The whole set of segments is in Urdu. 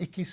21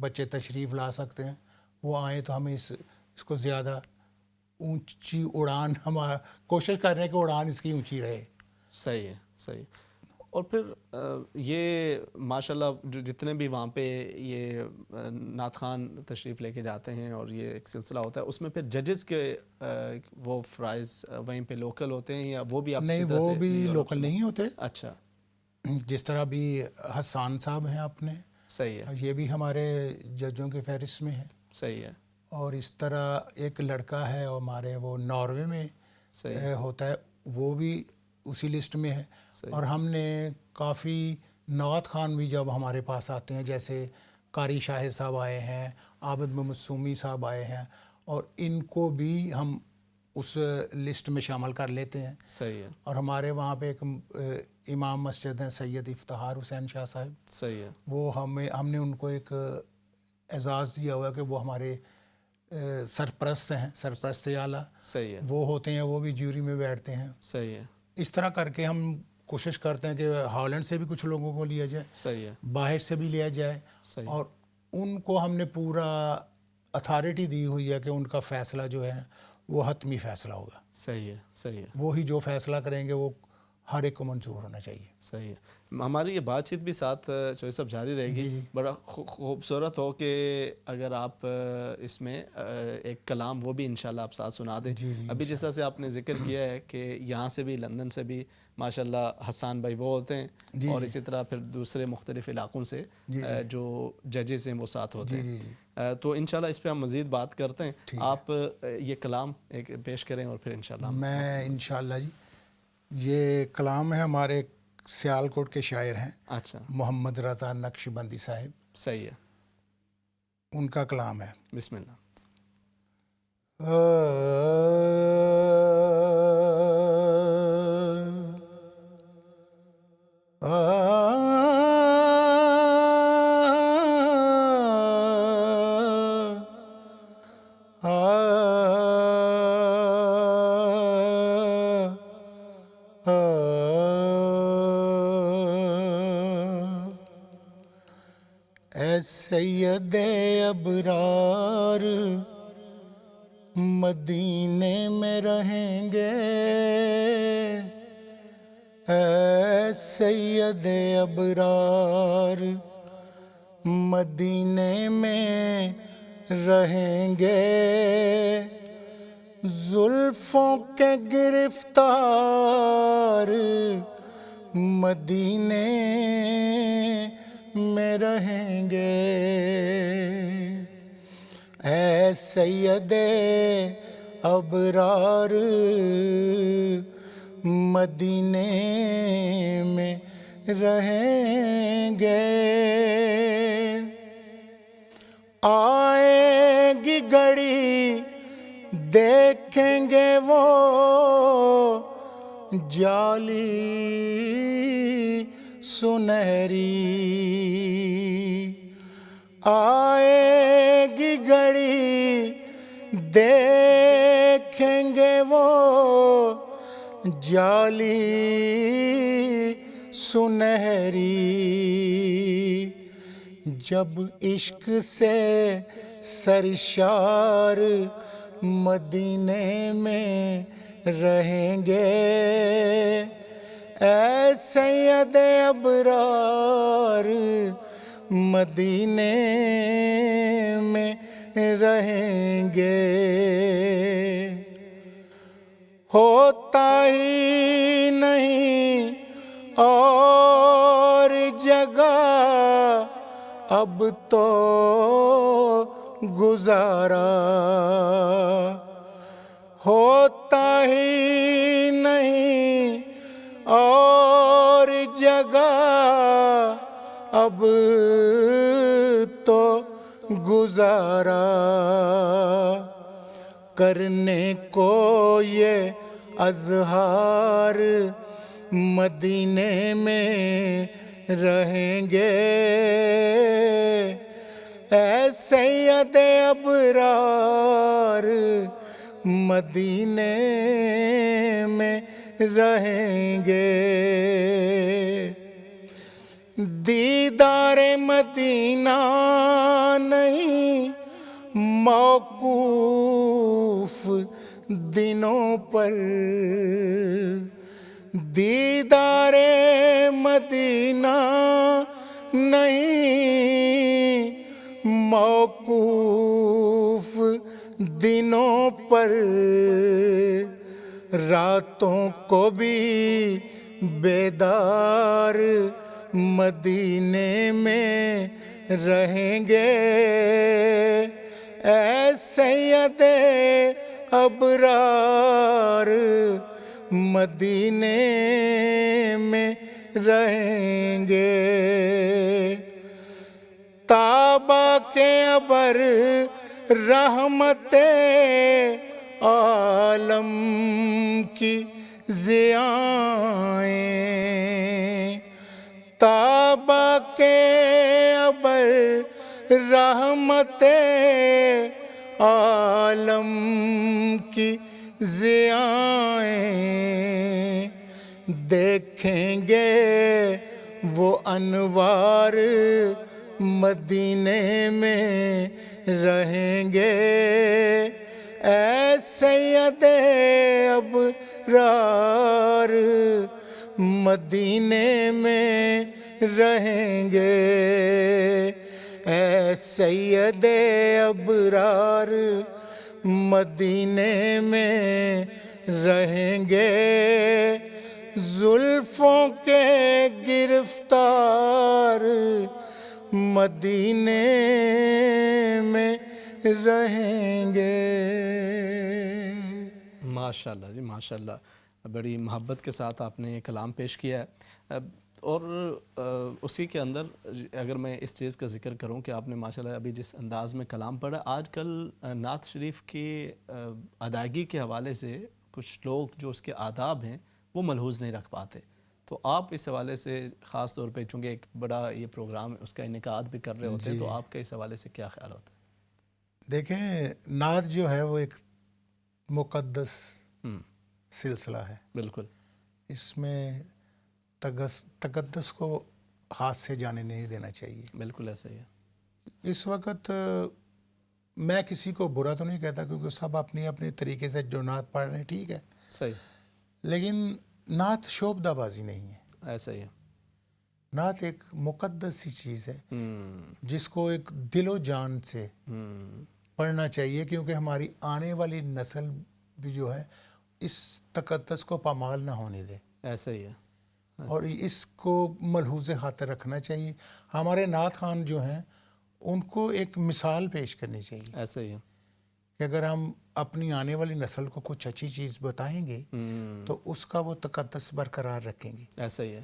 بچے تشریف لا سکتے ہیں وہ آئیں تو ہمیں اس کو زیادہ اونچی اڑان ہمارا کوشش کر رہے ہیں کہ اڑان اس کی اونچی رہے. صحیح ہے صحیح. اور پھر یہ ماشاءاللہ جو جتنے بھی وہاں پہ یہ نعت خوان تشریف لے کے جاتے ہیں اور یہ ایک سلسلہ ہوتا ہے اس میں پھر ججز کے وہ فرائض وہیں پہ لوکل ہوتے ہیں یا وہ بھی آپ نہیں وہ بھی لوکل نہیں ہوتے. اچھا. جس طرح بھی حسان صاحب ہیں اپنے صحیح ہے. یہ بھی ہمارے ججوں کے فہرست میں ہے. صحیح ہے. اور اس طرح ایک لڑکا ہے ہمارے وہ ناروے میں ہوتا ہے وہ بھی اسی لسٹ میں ہے. اور ہم نے کافی نعت خوان بھی جب ہمارے پاس آتے ہیں جیسے قاری شاہد صاحب آئے ہیں, عابد محمد سومی صاحب آئے ہیں اور ان کو بھی ہم اس لسٹ میں شامل کر لیتے ہیں. صحیح ہے. اور ہمارے وہاں پہ ایک امام مسجد ہیں سید افتخار حسین شاہ صاحب. صحیح ہے. وہ ہم نے ان کو ایک اعزاز دیا ہوا کہ وہ ہمارے سرپرست ہیں, سرپرست اعلیٰ. صحیح ہے. وہ ہوتے ہیں, وہ بھی جیوری میں بیٹھتے ہیں. صحیح ہے. اس طرح کر کے ہم کوشش کرتے ہیں کہ ہالینڈ سے بھی کچھ لوگوں کو لیا جائے. صحیح ہے. باہر سے بھی لیا جائے. صحیح. اور ان کو ہم نے پورا اتھارٹی دی ہوئی ہے کہ ان کا فیصلہ جو ہے وہ حتمی فیصلہ ہوگا. صحیح ہے. صحیح ہے. وہی جو فیصلہ کریں گے وہ ہر ایک کو منظور ہونا چاہیے. صحیح ہے. ہماری یہ بات چیت بھی ساتھ چوہدری صاحب جاری رہے گی. بڑا خوبصورت ہو کہ اگر آپ اس میں ایک کلام وہ بھی انشاءاللہ آپ ساتھ سنا دیں. ابھی جیسا سے آپ نے ذکر کیا ہے کہ یہاں سے بھی لندن سے بھی ماشاءاللہ حسان بھائی وہ ہوتے ہیں اور اسی طرح پھر دوسرے مختلف علاقوں سے جو ججز ہیں وہ ساتھ ہوتے ہیں. تو انشاءاللہ اس پہ ہم مزید بات کرتے ہیں. آپ یہ کلام ایک پیش کریں اور پھر انشاءاللہ میں انشاءاللہ جی یہ کلام ہے ہمارے سیالکوٹ کے شاعر ہیں. اچھا. محمد رضا نقشبندی صاحب. صحیح ہے. ان کا کلام ہے. بسم اللہ. اے سید ابرار مدینے میں رہیں گے, اے سید ابرار مدینے میں رہیں گے, زلفوں کے گرفتار مدینے میں رہیں گے. اے سید ابرار مدینے میں رہیں گے, آئے گی گھڑی دیکھیں گے وہ جالی سنہری, آئے گی گھڑی دیکھیں گے وہ جالی سنہری, جب عشق سے سرشار مدینے میں رہیں گے, اے سید ابرار مدینے میں رہیں گے. ہوتا ہی نہیں اور جگہ اب تو گزارا, ہوتا ہی نہیں اور جگہ اب تو گزارا, کرنے کو یہ اظہار مدینے میں رہیں گے, اے سید ابرار مدینے میں رہیں گے. دیدار مدینہ نہیں موقوف دنوں پر، دیدار مدینہ نہیں موقوف دنوں پر، راتوں کو بھی بیدار مدینے میں رہیں گے، اے سید ابرار مدینے میں رہیں گے۔ تابہ کے ابر رحمت عالم کی ضیائیں، تابہ کے ابر رحمت عالم کی ضیائیں، دیکھیں گے وہ انوار مدینے میں رہیں گے، اے سید ابرار مدینے میں رہیں گے، اے سید ابرار مدینے میں رہیں گے، زلفوں کے گرفتار مدینے میں رہیں گے۔ ماشاءاللہ جی ماشاءاللہ، بڑی محبت کے ساتھ آپ نے یہ کلام پیش کیا ہے، اور اسی کے اندر اگر میں اس چیز کا ذکر کروں کہ آپ نے ماشاءاللہ ابھی جس انداز میں کلام پڑھا، آج کل نعت شریف کی ادائیگی کے حوالے سے کچھ لوگ جو اس کے آداب ہیں وہ ملحوظ نہیں رکھ پاتے، تو آپ اس حوالے سے خاص طور پہ چونکہ ایک بڑا یہ پروگرام اس کا انعقاد بھی کر رہے ہوتے ہیں، تو آپ کا اس حوالے سے کیا خیال ہوتا ہے؟ دیکھیں، نعت جو ہے وہ ایک مقدس سلسلہ ہے، بالکل، اس میں تقدس کو ہاتھ سے جانے نہیں دینا چاہیے۔ بالکل ایسا ہی ہے۔ اس وقت میں کسی کو برا تو نہیں کہتا، کیونکہ سب اپنی اپنے طریقے سے جو نعت پڑھ رہے ہیں ٹھیک ہے، صحیح، لیکن نعت شوبدہ بازی نہیں ہے، ایسا ہی ہے۔ نعت ایک مقدس سی چیز ہے جس کو ایک دل و جان سے پڑھنا چاہیے، کیونکہ ہماری آنے والی نسل بھی جو ہے اس تقدس کو پامال نہ ہونے دے، ایسا ہی ہے، اور اس کو ملحوظ خاطر رکھنا چاہیے۔ ہمارے نعت خوان جو ہیں ان کو ایک مثال پیش کرنی چاہیے ایسا ہی ہے کہ اگر ہم اپنی آنے والی نسل کو کچھ اچھی چیز بتائیں گے تو اس کا وہ تقدس برقرار رکھیں گے۔ ایسا ہی ہے۔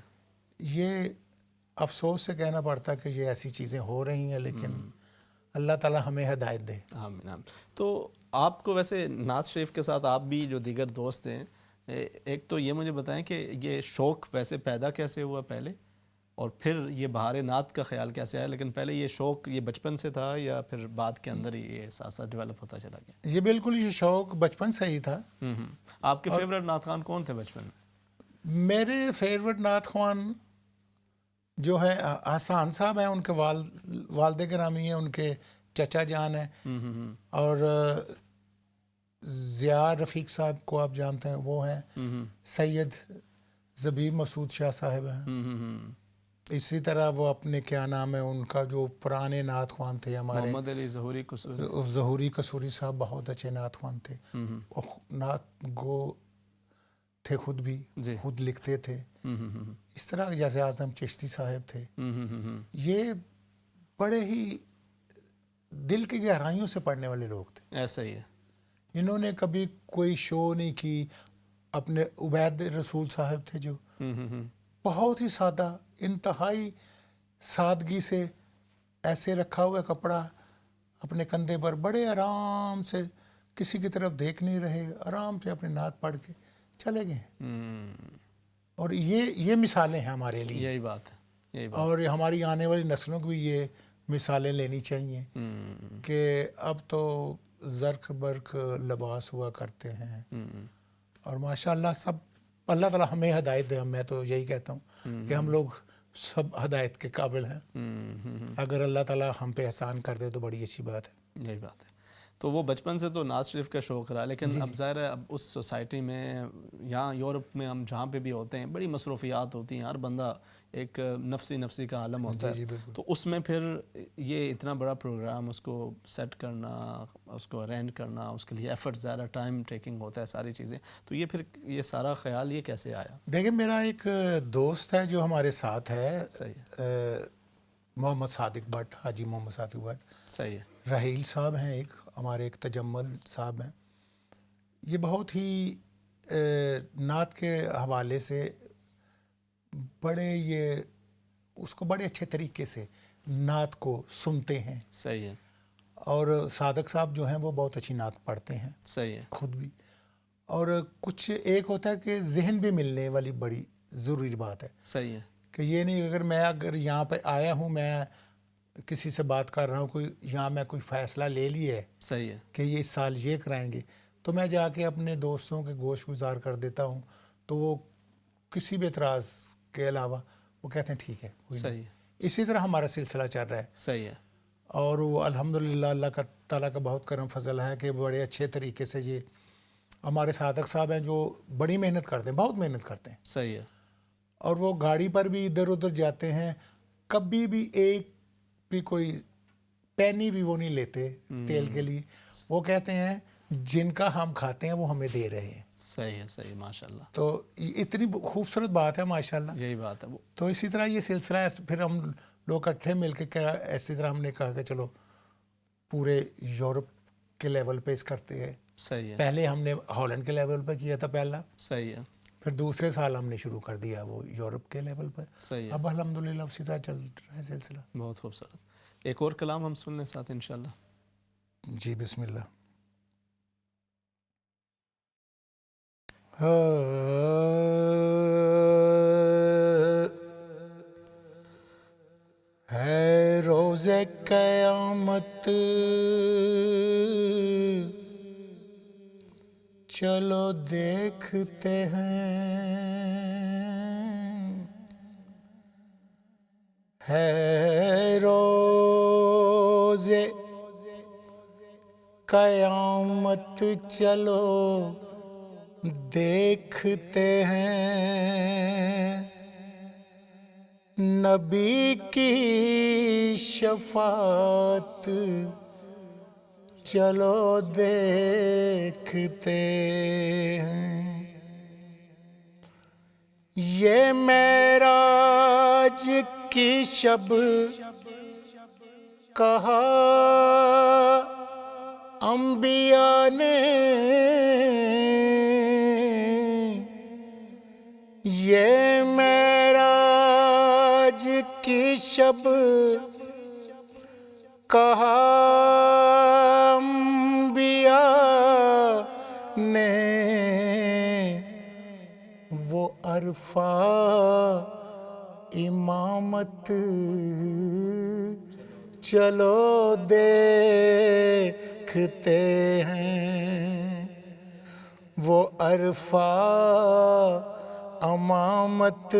یہ افسوس سے کہنا پڑتا ہے کہ یہ ایسی چیزیں ہو رہی ہیں، لیکن اللہ تعالیٰ ہمیں ہدایت دے۔ آمین آمین۔ تو آپ کو ویسے نعت شریف کے ساتھ آپ بھی جو دیگر دوست ہیں، ایک تو یہ مجھے بتائیں کہ یہ شوق ویسے پیدا کیسے ہوا پہلے، اور پھر یہ بہار نعت کا خیال کیسے آیا؟ لیکن پہلے یہ شوق یہ بچپن سے تھا یا پھر بعد کے اندر ہی یہ ساتھ ساتھ ڈیولپ ہوتا چلا گیا؟ یہ بالکل یہ شوق بچپن سے ہی تھا۔ آپ کے فیوریٹ نعت خوان کون تھے بچپن میں؟ میرے فیوریٹ نعت خوان جو ہے احسان صاحب ہیں، ان کے والد گرامی ہیں، ان کے چچا جان ہیں، اور ضیاء رفیق صاحب کو آپ جانتے ہیں، وہ ہیں، سید زبیب مسعود شاہ صاحب ہیں، اسی طرح وہ اپنے کیا نام ہے ان کا جو پرانے نعت خوان تھے ہمارے، محمد علی ظہوری قصوری، ظہوری قصوری صاحب بہت اچھے نعت خوان تھے، اور نعت گو تھے، خود بھی خود لکھتے تھے، اس طرح جیسے اعظم چشتی صاحب تھے، یہ بڑے ہی دل کی گہرائیوں سے پڑھنے والے لوگ تھے۔ ایسا ہی ہے۔ انہوں نے کبھی کوئی شو نہیں کی۔ اپنے عبید رسول صاحب تھے جو بہت ہی سادہ، انتہائی سادگی سے ایسے رکھا ہوا کپڑا اپنے کندھے پر، بڑے آرام سے، کسی کی طرف دیکھ نہیں رہے، آرام سے اپنے نعت پڑھ کے چلے گئے۔ اور یہ مثالیں ہیں ہمارے لیے، یہی بات ہے، یہی بات، اور ہماری آنے والی نسلوں کو بھی یہ مثالیں لینی چاہیے کہ اب تو زرق برق لباس ہوا کرتے ہیں، اور ماشاءاللہ سب اللہ تعالیٰ ہمیں ہدایت دے۔ میں تو یہی کہتا ہوں کہ ہم لوگ سب ہدایت کے قابل ہیں. اگر اللہ تعالیٰ ہم پہ احسان کر دے تو بڑی اچھی بات ہے. یہی بات ہے. تو وہ بچپن سے تو ناز شریف کا شوق رہا, لیکن اب ظاہر ہے اب اس سوسائٹی میں یہاں یورپ میں ہم جہاں پہ بھی ہوتے ہیں بڑی مصروفیات ہوتی ہیں, ہر بندہ ایک نفسی کا عالم ہوتا ہے. تو اس میں پھر یہ اتنا بڑا پروگرام اس کو سیٹ کرنا, اس کو ارینج کرنا, اس کے لیے ایفرٹ زیادہ ٹائم ٹیکنگ ہوتا ہے ساری چیزیں. تو یہ پھر یہ سارا خیال یہ کیسے آیا؟ دیکھیں میرا ایک دوست ہے جو ہمارے ساتھ ہے, صحیح ہے. محمد صادق but, Haji Muhammad Sadiq but. صحیح ہے. رحیل صاحب ہیں ایک, ہمارے ایک تجمل صاحب ہیں. یہ بہت ہی نعت کے حوالے سے بڑے یہ اس کو بڑے اچھے طریقے سے نعت کو سنتے ہیں. صحیح ہے. اور صادق صاحب جو ہیں وہ بہت اچھی نعت پڑھتے ہیں. صحیح ہے. خود بھی. اور کچھ ایک ہوتا ہے کہ ذہن بھی ملنے والی بڑی ضروری بات ہے. صحیح ہے. کہ یہ نہیں اگر یہاں پہ آیا ہوں, میں کسی سے بات کر رہا ہوں, کوئی یہاں میں کوئی فیصلہ لے لیا ہے صحیح ہے کہ یہ اس سال یہ کرائیں گے, تو میں جا کے اپنے دوستوں کے گوش گزار کر دیتا ہوں, تو وہ کسی بھی اعتراض کے علاوہ وہ کہتے ہیں ٹھیک ہے. صحیح ہے. اسی طرح ہمارا سلسلہ چل رہا ہے. صحیح ہے. اور وہ الحمدللہ اللہ کا تعالیٰ کا بہت کرم فضل ہے کہ بڑے اچھے طریقے سے یہ ہمارے صادق صاحب ہیں جو بڑی محنت کرتے ہیں, بہت محنت کرتے ہیں. صحیح ہے. اور وہ گاڑی پر بھی ادھر ادھر جاتے ہیں, کبھی بھی ایک بھی کوئی پینی بھی وہ نہیں لیتے تیل کے لیے. وہ کہتے ہیں جن کا ہم کھاتے ہیں وہ ہمیں دے رہے ہیں. صحیح ہے. صحیح, ماشاء اللہ. تو اتنی خوبصورت بات ہے ماشاء اللہ. یہی بات ہے. تو اسی طرح یہ سلسلہ ہے. پھر ہم لوگ اکٹھے مل کے کیا اسی طرح ہم نے کہا کہ چلو پورے یورپ کے لیول پہ اس کرتے ہیں. صحیح ہے. پہلے ہم نے ہالینڈ کے لیول پہ کیا تھا پہلا. صحیح ہے. پھر دوسرے سال ہم نے شروع کر دیا وہ یورپ کے لیول پہ. صحیح ہے. اب الحمدللہ اسی طرح چل رہا ہے سلسلہ. بہت خوبصورت. ایک اور کلام ہم سن لیں ساتھ انشاءاللہ. جی بسم اللہ. ہے روز قیامت چلو دیکھتے ہیں, ہے روز قیامت چلو دیکھتے ہیں, نبی کی شفاعت چلو دیکھتے ہیں. یہ معراج کی شب کہا انبیاء نے, یہ معراج کی شب کہا انبیاء نے, وہ عرفہ امامت چلو دیکھتے ہیں, وہ عرفہ امامت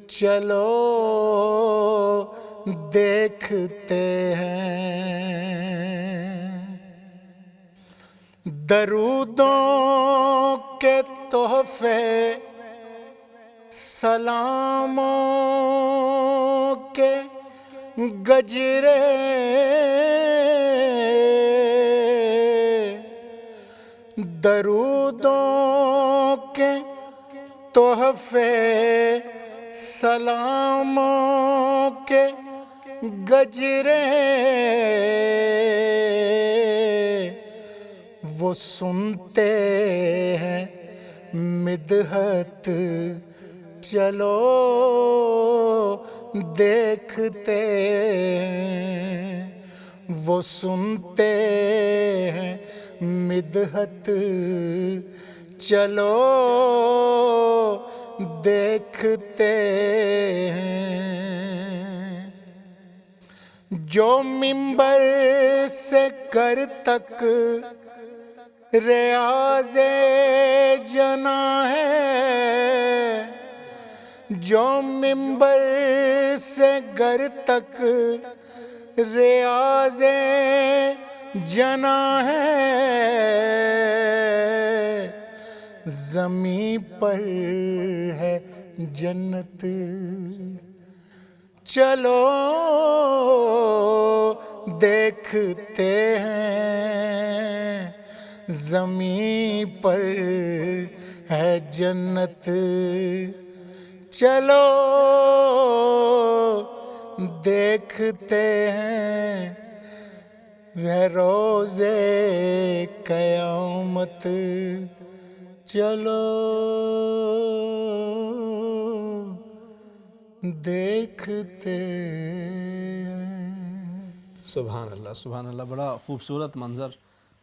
چلو دیکھتے ہیں. درودوں کے تحفے سلاموں کے گجرے, درودوں کے تحفے سلاموں کے گجرے, وہ سنتے ہیں مدحت چلو دیکھتے ہیں, وہ سنتے ہیں مدحت چلو دیکھتے ہیں. جو منبر سے گر تک ریاض جنا ہے, جو ممبر سے گر تک ریاضیں جنا ہے، زمیں پر ہے جنت، چلو دیکھتے ہیں، زمیں پر ہے جنت، چلو دیکھتے ہیں، ہے روزے قیامت، چلو دیکھتے ہیں۔ سبحان اللہ سبحان اللہ، بڑا خوبصورت منظر،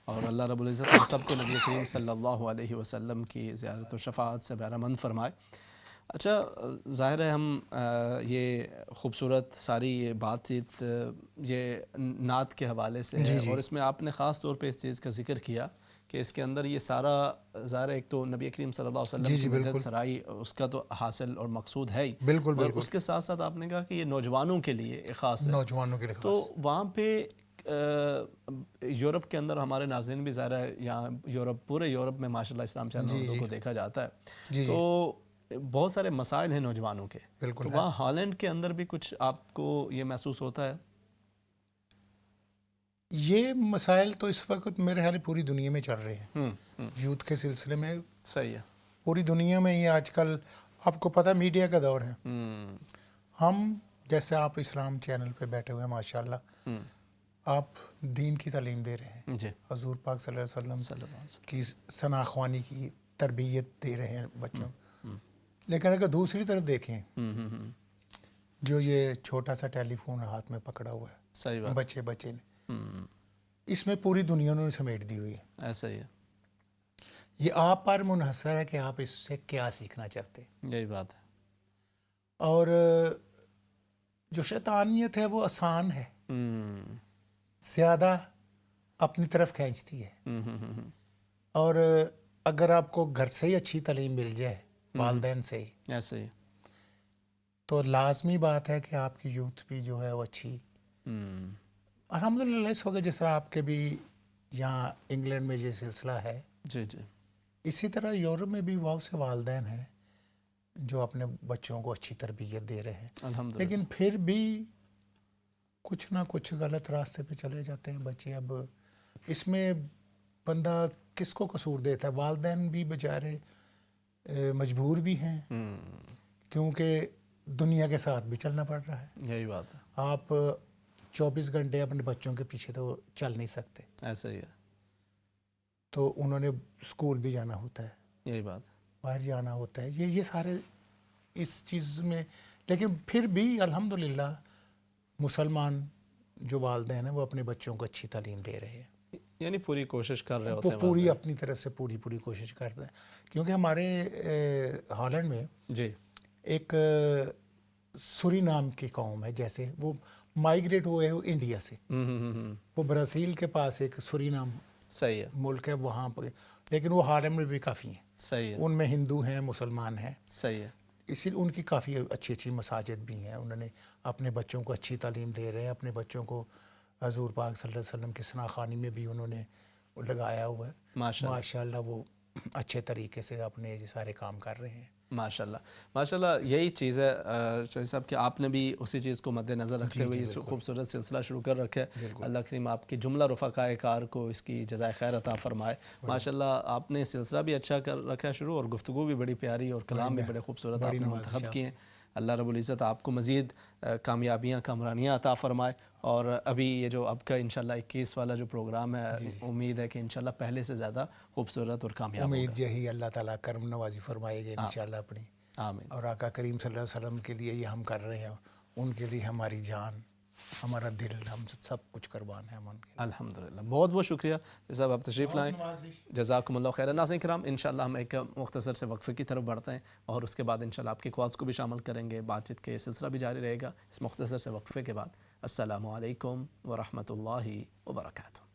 اور اللہ رب العزت ہم سب کو نبی کریم صلی اللہ علیہ وسلم کی زیارت و شفاعت سے بہرہ مند فرمائے۔ اچھا ظاہر ہے ہم یہ خوبصورت ساری یہ بات چیت یہ نعت کے حوالے سے ہے، اور اس میں آپ نے خاص طور پہ اس چیز کا ذکر کیا کہ اس کے اندر یہ سارا ظاہر ایک تو نبی کریم صلی اللہ علیہ وسلم کی مدد سرائی اس کا تو حاصل اور مقصود ہے ہی، بالکل اور اس کے ساتھ ساتھ آپ نے کہا کہ یہ نوجوانوں کے لیے ایک خاص ہے، نوجوانوں کے لیے خاص۔ تو وہاں پہ یورپ کے اندر ہمارے ناظرین بھی ظاہر ہے یہاں یورپ، پورے یورپ میں ماشاءاللہ اسلام چینل اردو کو دیکھا جاتا ہے، تو بہت سارے مسائل ہیں نوجوانوں کے، تو وہاں ہالینڈ کے اندر بھی کچھ آپ کو یہ محسوس ہوتا ہے؟ یہ مسائل تو اس وقت میرے خیال پوری دنیا میں چل رہے ہیں یوتھ کے سلسلے میں، صحیح ہے، پوری دنیا میں یہ آج کل آپ کو پتہ میڈیا کا دور ہے، ہم جیسے آپ اسلام چینل پہ بیٹھے ہوئے ہیں ماشاءاللہ، آپ دین کی تعلیم دے رہے ہیں، حضور پاک صلی اللہ علیہ وسلم کی ثنا خوانی کی تربیت دے رہے ہیں بچوں، لیکن اگر دوسری طرف دیکھیں جو یہ چھوٹا سا ٹیلی فون ہاتھ میں پکڑا ہوا ہے بچے نے، اس میں پوری دنیا انہوں نے سمیٹ دی ہوئی ہے، ایسا ہی ہے، یہ آپ پر منحصر ہے کہ آپ اس سے کیا سیکھنا چاہتے ہیں، یہی بات ہے، اور جو شیطانیت ہے وہ آسان ہے، زیادہ اپنی طرف کھینچتی ہے، اور اگر آپ کو گھر سے ہی اچھی تعلیم مل جائے والدین سے ہی، ایسا ہی، تو لازمی بات ہے کہ آپ کی یوتھ بھی جو ہے وہ اچھی، الحمدللہ اس وقت جس طرح آپ کے بھی یہاں انگلینڈ میں یہ سلسلہ ہے، جی اسی طرح یورپ میں بھی بہت سے والدین ہیں جو اپنے بچوں کو اچھی تربیت دے رہے ہیں، الحمدللہ، لیکن پھر بھی کچھ نہ کچھ غلط راستے پہ چلے جاتے ہیں بچے۔ اب اس میں بندہ کس کو قصور دیتا ہے؟ والدین بھی بیچارے مجبور بھی ہیں، کیونکہ دنیا کے ساتھ بھی چلنا پڑ رہا ہے، یہی بات ہے، آپ 24 گھنٹے اپنے بچوں کے پیچھے تو چل نہیں سکتے، ایسا ہی ہے، تو انہوں نے اسکول بھی جانا ہوتا ہے، یہی بات ہے، باہر جانا ہوتا ہے، یہ سارے اس چیز میں، لیکن پھر بھی الحمدللہ مسلمان جو والدین ہیں وہ اپنے بچوں کو اچھی تعلیم دے رہے ہیں، یعنی پوری کوشش کر رہے ہوتے وہ ہیں پوری اپنی طرف سے پوری کوشش کرتے ہیں، کیونکہ ہمارے ہالینڈ میں جی ایک سوری نام کی قوم ہے، جیسے وہ مائیگریٹ ہوئے ہو انڈیا سے، وہ برازیل کے پاس ایک سوری نام صحیح ہے، ملک ہے، وہاں پہ، لیکن وہ ہالینڈ میں بھی کافی ہیں، صحیح ہے، ان میں ہندو ہیں، مسلمان ہیں، صحیح ہے، اسی ان کی کافی اچھی مساجد بھی ہیں، انہوں نے اپنے بچوں کو اچھی تعلیم دے رہے ہیں، اپنے بچوں کو حضور پاک صلی اللہ علیہ وسلم کی ثنا خوانی میں بھی انہوں نے لگایا ہوا ہے، ماشاءاللہ وہ اچھے طریقے سے اپنے یہ سارے کام کر رہے ہیں، ماشاءاللہ یہی چیز ہے چوہدری صاحب کہ آپ نے بھی اسی چیز کو مد نظر رکھتے ہوئے یہ خوبصورت سلسلہ شروع کر رکھا ہے، اللہ کریم آپ کی جملہ رفقائے کار کو اس کی جزائے خیر عطا فرمائے، ماشاءاللہ آپ نے سلسلہ بھی اچھا کر رکھا ہے شروع، اور گفتگو بھی بڑی پیاری اور کلام بھی بڑے خوبصورت آپ نے منتخب کیے ہیں، اللہ رب العزت آپ کو مزید کامیابیاں کامرانیاں عطا فرمائے، اور ابھی یہ جو اب کا انشاءاللہ 21 والا جو پروگرام ہے، امید ہے کہ انشاءاللہ پہلے سے زیادہ خوبصورت اور کامیاب ہوگا، امید یہی اللہ تعالیٰ کرم نوازی فرمائے گا انشاءاللہ اپنی، آمین، اور آقا کریم صلی اللہ علیہ وسلم کے لیے یہ ہم کر رہے ہیں، ان کے لیے ہماری جان، ہمارا دل، ہم سب کچھ قربان ہے ہم ان کے، الحمدللہ، بہت بہت شکریہ صاحب، آپ تشریف لائیں، جزاکم اللہ خیر۔ ناظرین کرام انشاءاللہ ہم ایک مختصر سے وقفے کی طرف بڑھتے ہیں، اور اس کے بعد انشاءاللہ آپ کے کالز کو بھی شامل کریں گے، بات چیت کے سلسلہ بھی جاری رہے گا اس مختصر سے وقفے کے بعد۔ السلام علیکم ورحمۃ اللہ وبرکاتہ۔